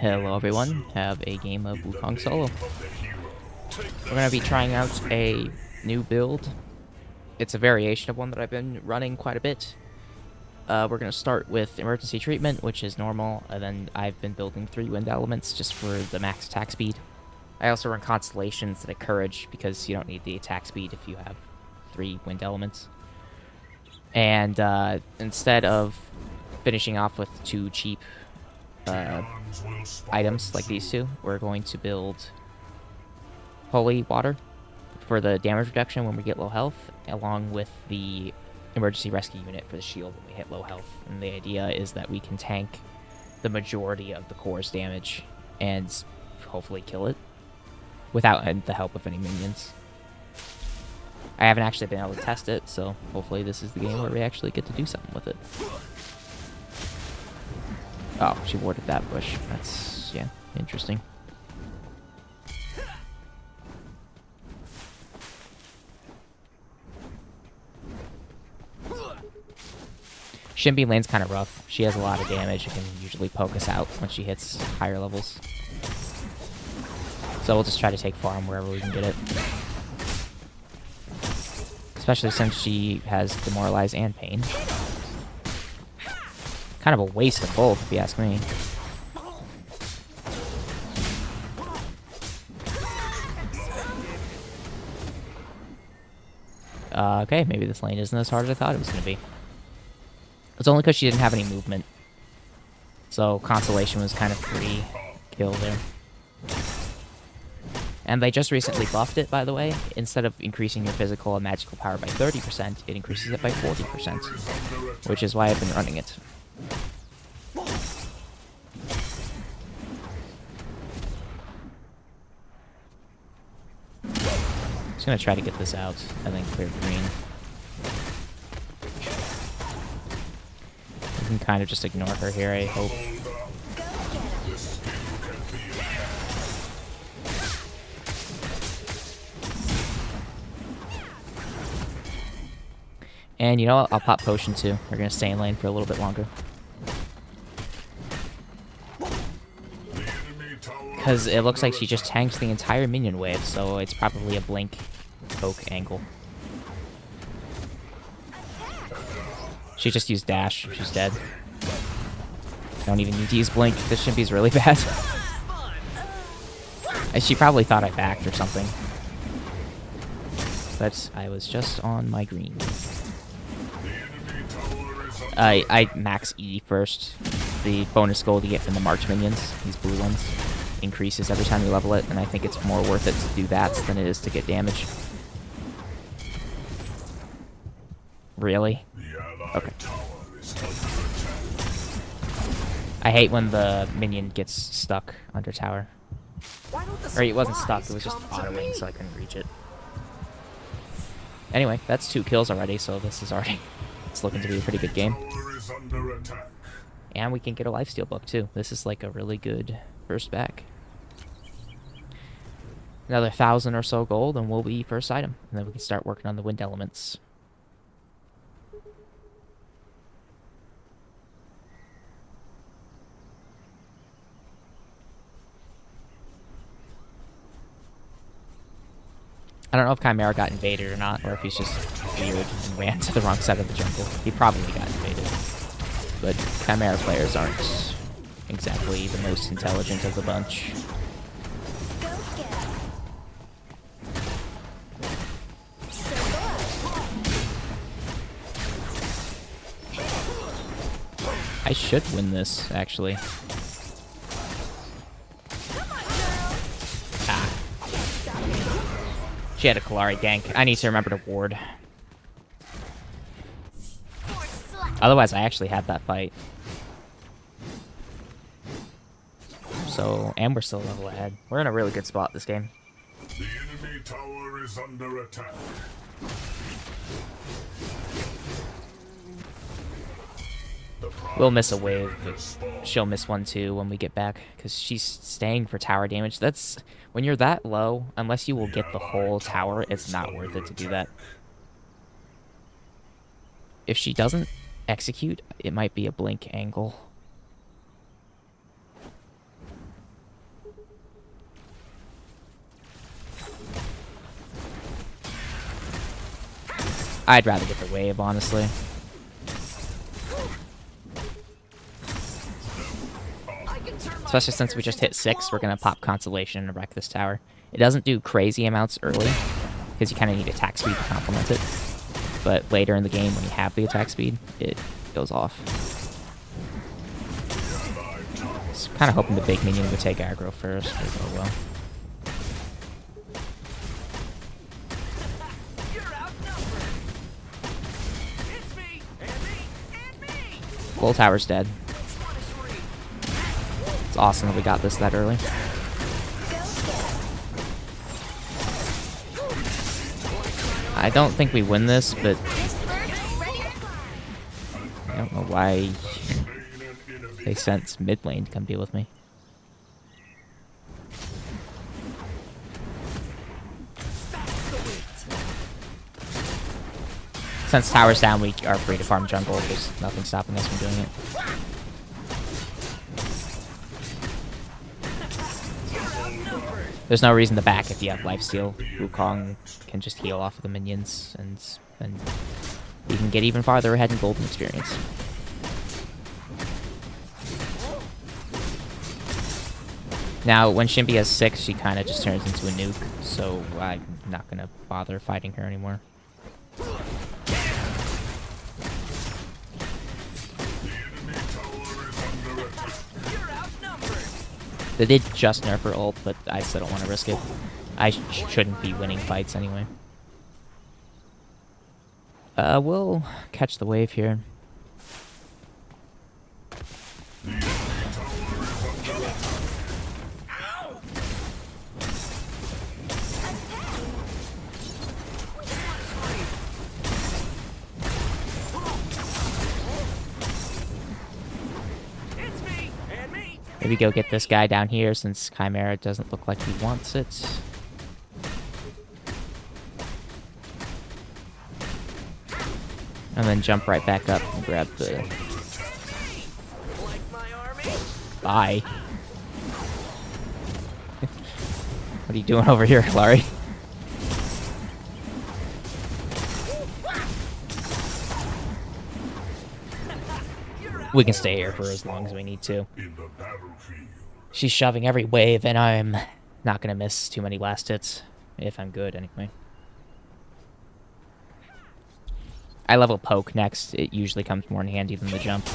Hello everyone, have a game of Wukong solo. We're going to be trying out a new build. It's a variation of one that I've been running quite a bit. We're going to start with emergency treatment, which is normal, and then I've been building 3 wind elements just for the max attack speed. I also run constellations that encourage, because you don't need the attack speed if you have 3 wind elements. And instead of finishing off with 2 cheap items like these 2, we're going to build holy water for the damage reduction when we get low health, along with the emergency rescue unit for the shield when we hit low health. And the idea is that we can tank the majority of the core's damage and hopefully kill it without the help of any minions. I haven't actually been able to test it, so hopefully this is the game where we actually get to do something with it. Oh, she warded that bush. That's, yeah, interesting. Shimby lane's kind of rough. She has a lot of damage and can usually poke us out when she hits higher levels. So we'll just try to take farm wherever we can get it. Especially since she has Demoralize and Pain. Kind of a waste of both, if you ask me. Okay, maybe this lane isn't as hard as I thought it was going to be. It's only because she didn't have any movement. So Constellation was kind of free kill there. And they just recently buffed it, by the way. Instead of increasing your physical and magical power by 30%, it increases it by 40%. Which is why I've been running it. Just gonna try to get this out and then clear green. We can kind of just ignore her here, I hope. And you know what? I'll pop potion too. We're gonna stay in lane for a little bit longer. Because it looks like she just tanks the entire minion wave, so it's probably a blink poke angle. She just used dash. She's dead. Don't even need to use blink. This Shimby's really bad. And she probably thought I backed or something. But I was just on my green. I max E first. The bonus gold you get from the March minions, these blue ones, increases every time you level it, and I think it's more worth it to do that than it is to get damage. Really? Okay. I hate when the minion gets stuck under tower. Or it wasn't stuck, it was just autoing, so I couldn't reach it. Anyway, that's 2 kills already, so this is already... It's looking to be a pretty good game. And we can get a lifesteal book too. This is like a really good first back. Another 1,000 or so gold and we'll be first item. And then we can start working on the wind elements. I don't know if Chimera got invaded or not, or if he's just weird and ran to the wrong side of the jungle. He probably got invaded. But Chimera players aren't exactly the most intelligent of the bunch. I should win this, actually. She had a Kalari gank. I need to remember to ward. Otherwise, I actually had that fight. So, and we're still a level ahead. We're in a really good spot this game. The enemy tower is under attack. We'll miss a wave, but she'll miss one too when we get back, because she's staying for tower damage. That's... When you're that low, unless you will get the whole tower, it's not worth it to do that. If she doesn't execute, it might be a blink angle. I'd rather get the wave, honestly. Especially since we just hit 6, we're gonna pop Constellation and wreck this tower. It doesn't do crazy amounts early, because you kind of need attack speed to complement it. But later in the game, when you have the attack speed, it goes off. So kind of hoping the big minion would take aggro first, but oh well. Full tower's dead. It's awesome that we got this that early. I don't think we win this, but I don't know why they sent mid lane to come deal with me. Since tower's down, we are free to farm jungle. There's nothing stopping us from doing it. There's no reason to back if you have lifesteal. Wukong can just heal off of the minions, and then you can get even farther ahead in golden experience. Now, when Shinbi has 6, she kind of just turns into a nuke, so I'm not going to bother fighting her anymore. They did just nerf her ult, but I still don't want to risk it. I shouldn't be winning fights anyway. We'll catch the wave here. Maybe go get this guy down here since Chimera doesn't look like he wants it. And then jump right back up and grab the... Bye. What are you doing over here, Larry? We can stay here for as long as we need to. She's shoving every wave, and I'm not going to miss too many last hits. If I'm good, anyway. I level poke next. It usually comes more in handy than the jump.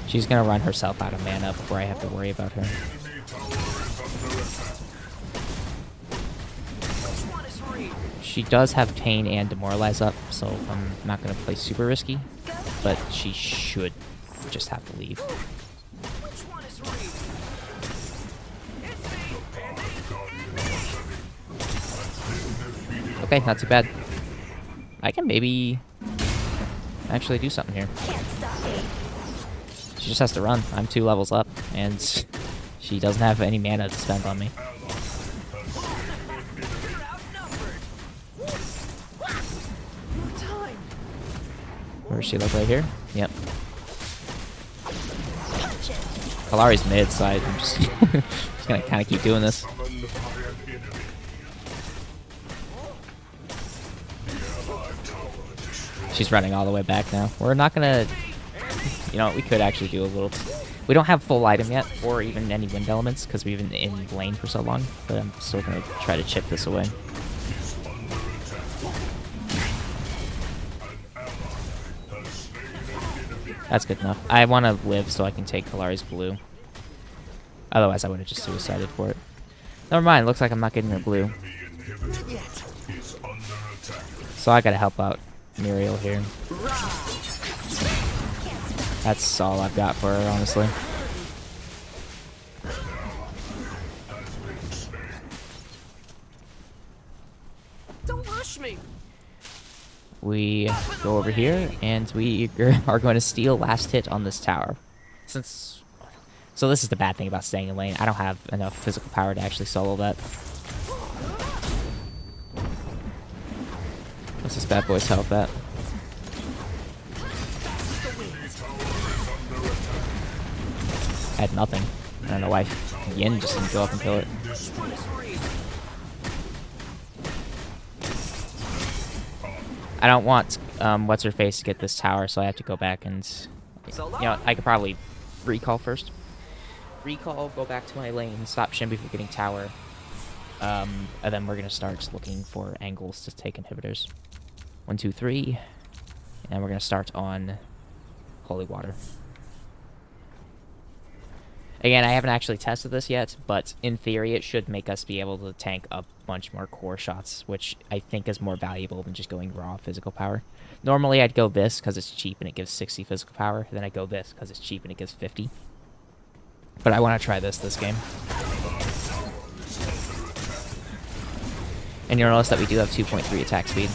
She's going to run herself out of mana before I have to worry about her. She does have Pain and Demoralize up, so I'm not going to play super risky, but she should just have to leave. Okay, not too bad. I can maybe actually do something here. She just has to run. I'm 2 levels up, and she doesn't have any mana to spend on me. Where does she look? Right here? Yep. Kalari's mid, so I'm just, just gonna kind of keep doing this. She's running all the way back now. We're not gonna... You know, we could actually do a little... We don't have full item yet, or even any wind elements, because we've been in lane for so long, but I'm still gonna try to chip this away. That's good enough. I want to live so I can take Kalari's blue. Otherwise, I would have just suicided for it. Never mind, looks like I'm not getting her blue. So I gotta help out Muriel here. That's all I've got for her, honestly. Don't rush me. We go over here, and we are going to steal last hit on this tower. So this is the bad thing about staying in lane. I don't have enough physical power to actually solo that. What's this bad boy's health at? I had nothing. I don't know why Yin just didn't go up and kill it. I don't want what's her face to get this tower, so I have to go back and, So you know, I could probably recall first. Recall, go back to my lane, stop Shimby from getting tower, and then we're gonna start looking for angles to take inhibitors. 1, 2, 3, and we're gonna start on Holy Water. Again, I haven't actually tested this yet, but in theory it should make us be able to tank a bunch more core shots, which I think is more valuable than just going raw physical power. Normally I'd go this because it's cheap and it gives 60 physical power, then I go this because it's cheap and it gives 50. But I want to try this game. And you'll notice that we do have 2.3 attack speed.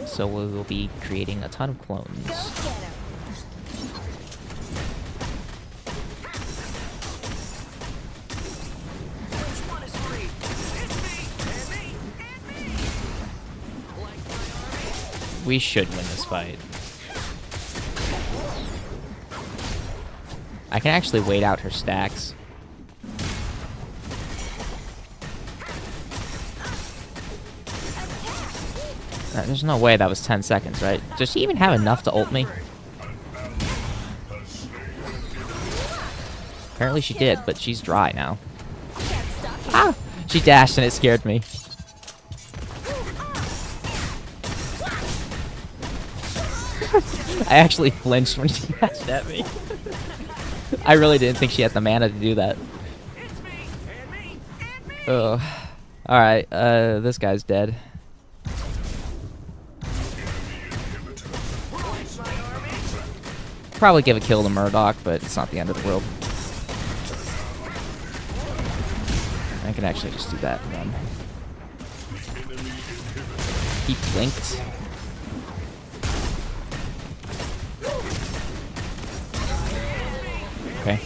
So we will be creating a ton of clones. We should win this fight. I can actually wait out her stacks. There's no way that was 10 seconds, right? Does she even have enough to ult me? Apparently she did, but she's dry now. Ah! She dashed and it scared me. I actually flinched when she dashed at me. I really didn't think she had the mana to do that. Ugh. Alright, this guy's dead. Probably give a kill to Murdoch, but it's not the end of the world. I can actually just do that and then. He blinked. Okay.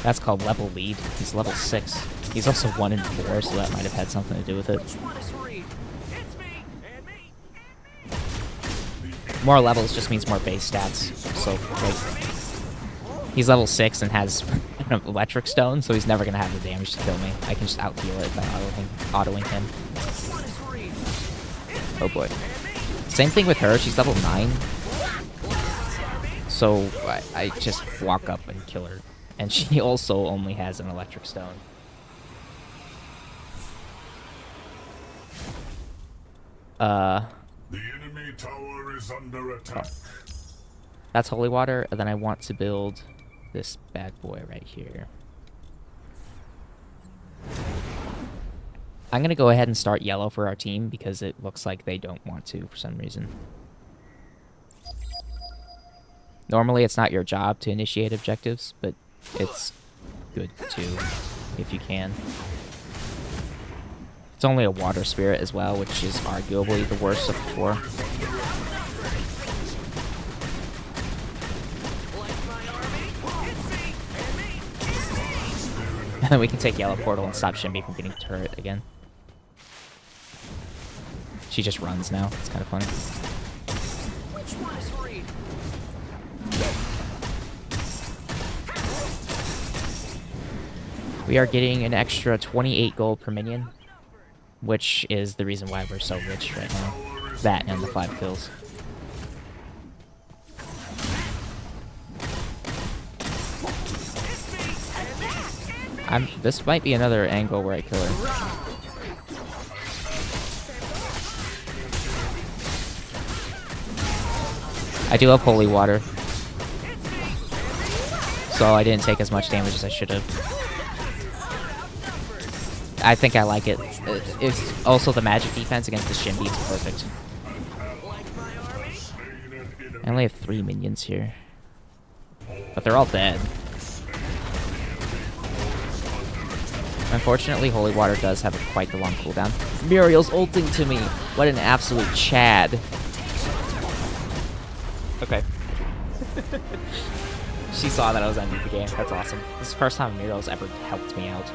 That's called level lead. He's level 6. He's also 1 in 4, so that might have had something to do with it. More levels just means more base stats. So, like, he's level 6 and has an electric stone, so he's never gonna have the damage to kill me. I can just out-heal it by autoing him. Oh boy. Same thing with her, she's level 9. So I just walk up and kill her. And she also only has an electric stone. The enemy tower is under attack. That's holy water, and then I want to build this bad boy right here. I'm gonna go ahead and start yellow for our team because it looks like they don't want to for some reason. Normally it's not your job to initiate objectives, but it's good to if you can. It's only a water spirit as well, which is arguably the worst of the 4. And then we can take yellow portal and stop Shimby from getting turret again. She just runs now. It's kind of funny. We are getting an extra 28 gold per minion, which is the reason why we're so rich right now. That and the 5 kills. This might be another angle where I kill her. I do have holy water, so I didn't take as much damage as I should have. I think I like it. It's also the magic defense against the Shimby. It's perfect. I only have 3 minions here, but they're all dead. Unfortunately, holy water does have quite the long cooldown. Muriel's ulting to me. What an absolute Chad. Okay. She saw that I was ending the game. That's awesome. This is the first time Muriel's ever helped me out.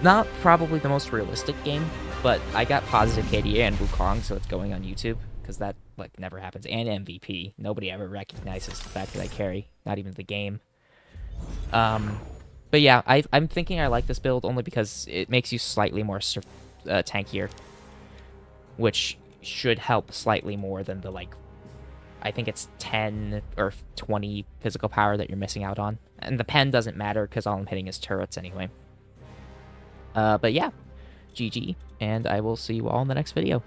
Not probably the most realistic game, but I got positive KDA and Wukong, so it's going on YouTube, because that, like, never happens. And MVP. Nobody ever recognizes the fact that I carry. Not even the game. But yeah, I'm thinking I like this build only because it makes you slightly more tankier, which should help slightly more than the, like, I think it's 10 or 20 physical power that you're missing out on. And the pen doesn't matter because all I'm hitting is turrets anyway. But yeah, GG, and I will see you all in the next video.